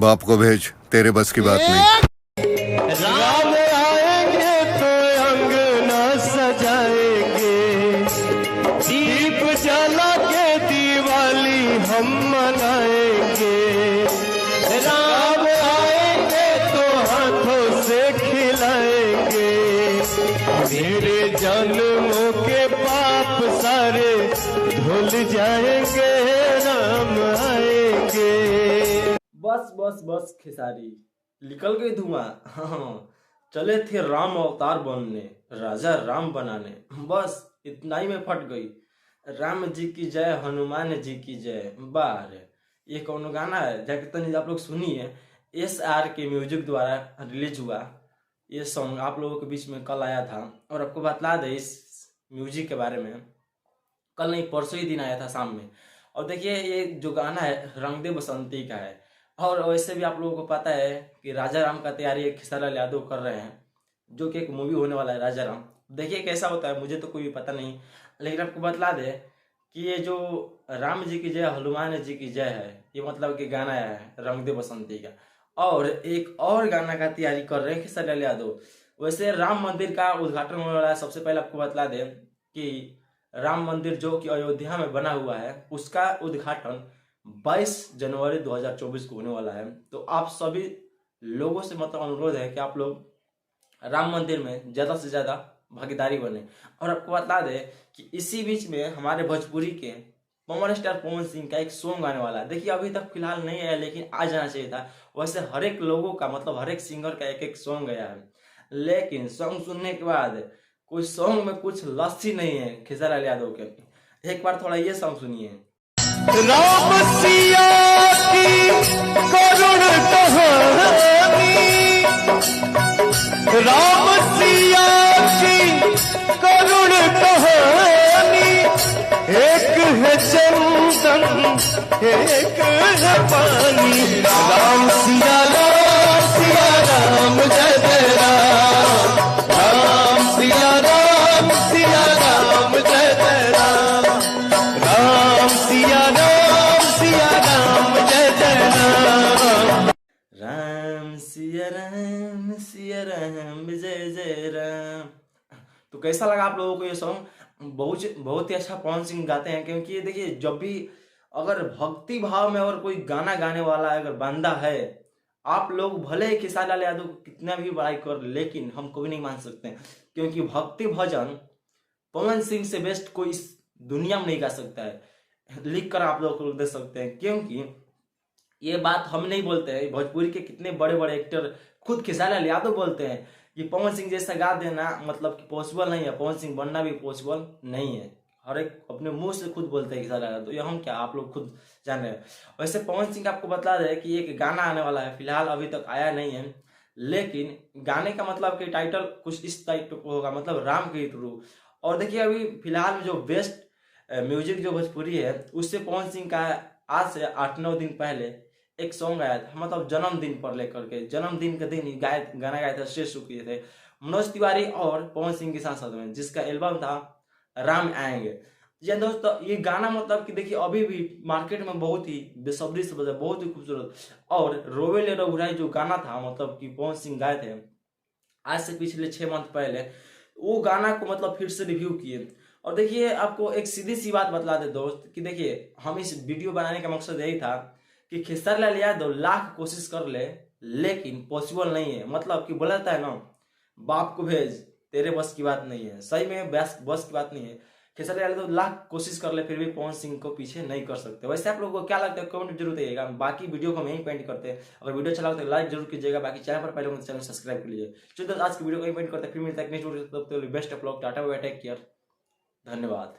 बाप को भेज, तेरे बस की बात नहीं। राम आएंगे तो अंगना सजाएंगे, दीप जला के दिवाली हम मनाएंगे। राम आएंगे तो हाथों से खिलाएंगे, मेरे जन्मों के पाप सारे धुल जाएंगे, राम आएंगे। बस बस बस खेसारी, निकल गई धुआं। हाँ, चले थे राम अवतार बनने, राजा राम बनाने, बस इतना ही में फट गई। राम जी की जय, हनुमान जी की जय। बार ये कौन गाना है, जाके तनी आप लोग सुनिए। SR के म्यूजिक द्वारा रिलीज हुआ ये सॉन्ग आप लोगों के बीच में कल आया था। और आपको बतला दे इस म्यूजिक के बारे में, कल नहीं परसों ही दिन आया था शाम में। और देखिए ये जो गाना है रंग दे बसंती का है। और वैसे भी आप लोगों को पता है कि राजा राम का तैयारी खेसारी यादव कर रहे हैं, जो कि एक मूवी होने वाला है राजा राम। देखिए कैसा होता है, मुझे तो कोई पता नहीं, लेकिन आपको बतला दे कि ये जो राम जी की जय, हनुमान जी की जय है, ये मतलब कि गाना है रंग दे बसंती का। और एक और गाना का तैयारी कर रहे हैं खेसारी यादव। वैसे राम मंदिर का उद्घाटन होने वाला है। सबसे पहले आपको बतला दे कि राम मंदिर जो कि अयोध्या में बना हुआ है, उसका उद्घाटन 22 जनवरी 2024 को होने वाला है। तो आप सभी लोगों से मतलब अनुरोध है कि आप लोग राम मंदिर में ज़्यादा से ज़्यादा भागीदारी बने। और आपको बता दें कि इसी बीच में हमारे भोजपुरी के पवन स्टार पवन सिंह का एक सॉन्ग आने वाला है। देखिए अभी तक फिलहाल नहीं आया, लेकिन आ जाना चाहिए था। वैसे हर एक लोगों का मतलब हर एक सिंगर का एक एक सॉन्ग गया है, लेकिन सॉन्ग सुनने के बाद कोई सॉन्ग में कुछ लस्सी नहीं है खेसारी यादव के। एक बार थोड़ा ये सॉन्ग सुनिए। राम सिया की करुण कहानी, राम सिया की करुण कहानी, एक है चंदन एक है पानी। राम सिया राम जय जय राम, राम सिया राम जय जय राम, राम सिया राम जय जय राम, राम सिया राम जय जय राम। तो कैसा लगा आप लोगों को ये सॉन्ग? बहुत ही अच्छा पवन सिंह गाते हैं। क्योंकि ये देखिए जब भी अगर भक्ति भाव में अगर कोई गाना गाने वाला अगर बंदा है, आप लोग भले ही खेसारी यादव को कितना भी बड़ाई कर, लेकिन हम कभी नहीं मान सकते हैं। क्योंकि भक्ति भजन पवन सिंह से बेस्ट कोई इस दुनिया में नहीं गा सकता है। लिख कर आप लोग को दे सकते हैं, क्योंकि ये बात हम नहीं बोलते हैं, भोजपुरी के कितने बड़े बड़े एक्टर खुद खेसारी यादव बोलते हैं कि पवन सिंह जैसा गा देना मतलब कि पॉसिबल नहीं है, पवन सिंह बनना भी पॉसिबल नहीं है। हर एक अपने मुंह से खुद बोलते हैं खेसारी यादव, ये हम क्या आप लोग खुद जान रहे हैं। वैसे पवन सिंह आपको बता दें कि एक गाना आने वाला है, फिलहाल अभी तक आया नहीं है, लेकिन गाने का मतलब कि टाइटल कुछ इस टाइप का होगा, मतलब राम के थ्रू। और देखिए अभी फिलहाल में जो बेस्ट म्यूजिक जो भोजपुरी है, उससे पवन सिंह का आज से 8-9 दिन पहले एक सॉन्ग आया था, मतलब जन्मदिन पर लेकर के, जन्मदिन के दिन ही गाना गाए थे, शेर किए थे मनोज तिवारी और पवन सिंह के साथ में, जिसका एल्बम था राम आएंगे। जी दोस्तों, ये गाना मतलब कि देखिए अभी भी मार्केट में बहुत ही बेसब्री से बजा, बहुत ही खूबसूरत। और रोवे ले रघुराई जो गाना था, मतलब कि पवन सिंह गाए थे आज से पिछले 6 मंथ पहले, वो गाना को मतलब फिर से रिव्यू किए। और देखिए आपको एक सीधी सी बात बतला दे दोस्त कि देखिए हम इस वीडियो बनाने का मकसद यही था कि खेसारी यादव लाख कोशिश कर ले, लेकिन पॉसिबल नहीं है। मतलब कि बोला जाता है ना, बाप को भेज, तेरे बस की बात नहीं है। सही में बस की बात नहीं है। खेसारी यादव लाख कोशिश कर ले, फिर भी पवन सिंह को पीछे नहीं कर सकते। वैसे आप लोगों को क्या लगता है कमेंट जरूर करिएगा। बाकी वीडियो को हम यहीं पेंट करते हैं। अगर वीडियो अच्छा लगा तो लाइक जरूर कीजिएगा। बाकी चैनल पर पहले होंगे तो चैनल सब्सक्राइब कर लीजिए। चलिए आज की वीडियो को यहीं पेंट करते हैं, फिर मिलता है नेक्स्ट वीडियो। तब तक best of luck, tata bye, take care, धन्यवाद।